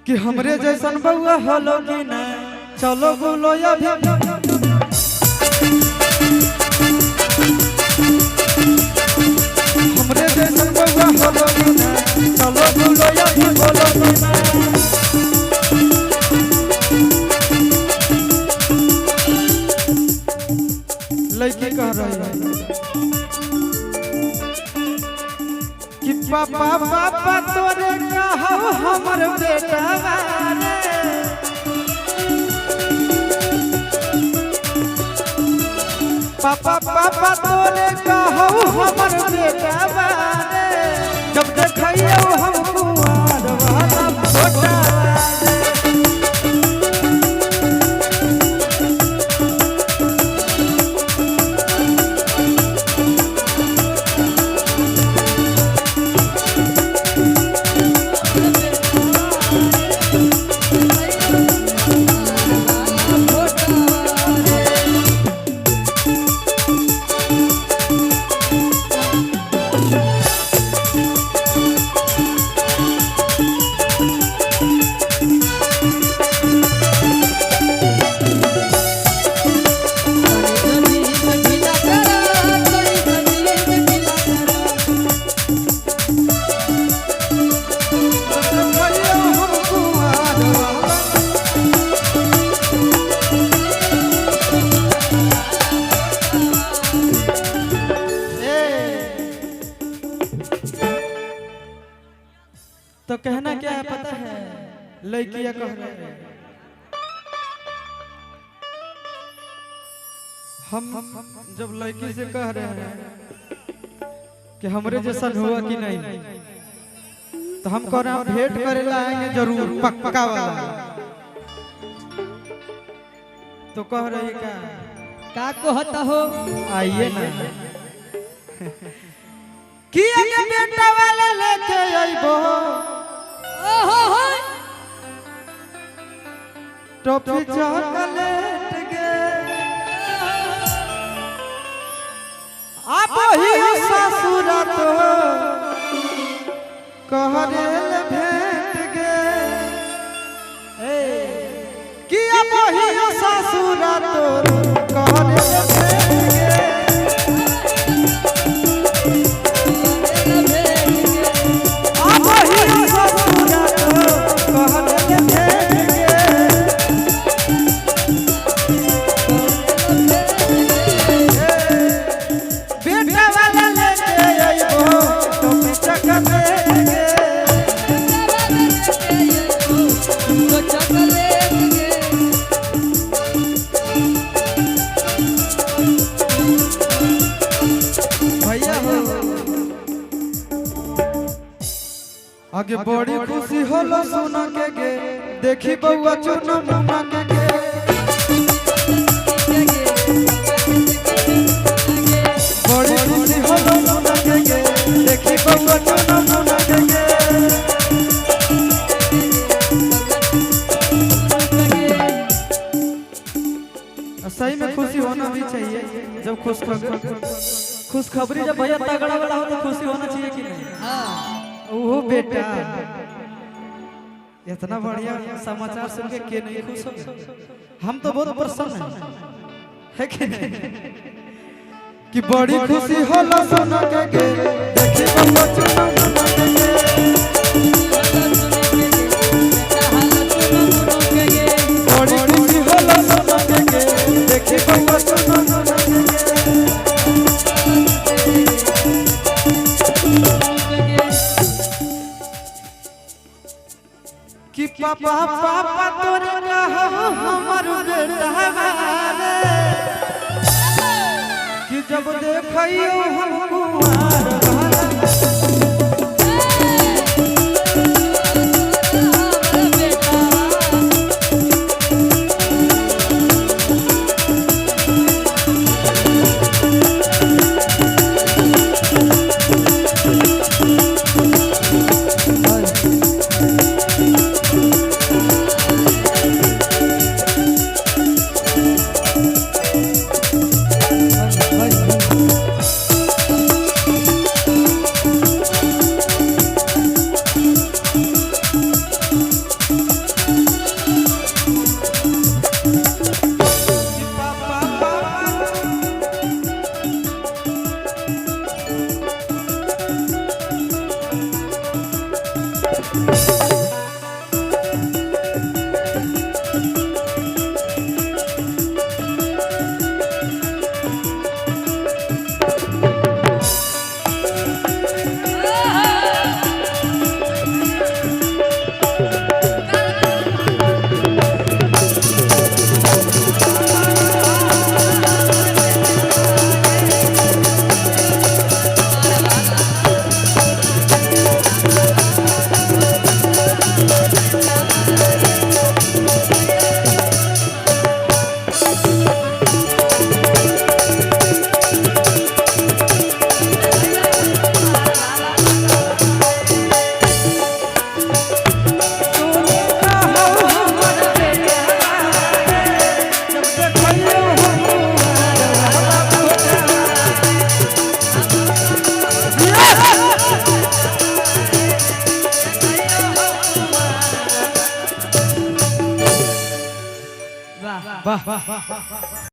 कि हमरे जैसन बउआ होलो कि ना चलो बोलो अभी हमरे जैसन बउआ होलो कि ना चलो बोलो अभी बोलो कि ना लड़की कह रही है कि पापा पापा तोरे कहौ हमर बेटा रे पापा पापा तोरे कहौ हमर बेटा रे जब देखियो हम कुआर वाला फोटा तो कहना क्या है पता है लड़कियां कह रहे हैं हम जब लड़की से कह रहे हैं कि हमरे जैसा हुआ कि नहीं तो हम कह रहे हैं भेंट करे आएंगे जरूर पक्का वाला तो कह रही का कहता हो आइए ना कि बेटा वाला लेके आइबो टॉफी चॉकलेट गे आप ही ससुर तो कहरेल भेंट गे कि आप ही ससुर तो कहरेल भेंट गे आप ही ससुर तो कहरेल भेंट आगे बड़ी खुशी होलो सुना के गे देखी बउआ चुना मुना के गे बड़ी खुशी होलो सुना के गे देखी बउआ चुना मुना के गे सही में खुशी होना भी चाहिए जब खुशखबरी जब भैया तगड़ा वाला हो तो खुशी होना चाहिए कि नहीं। हाँ वो बेटा इतना बढ़िया समाचार सुन के नहीं खुश हो हम तो बहुत प्रसन्न है कि नहीं कि बड़ी खुशी होला सुना के देखी बम्बा चुना मुना के बड़ी खुशी होला सुना के देखी बम्बा चुना मुना कि पापा पापा तोरे कहौ हमर बेटा रे कि जब देखियो हम कुमार वाला वाह वाह वाह।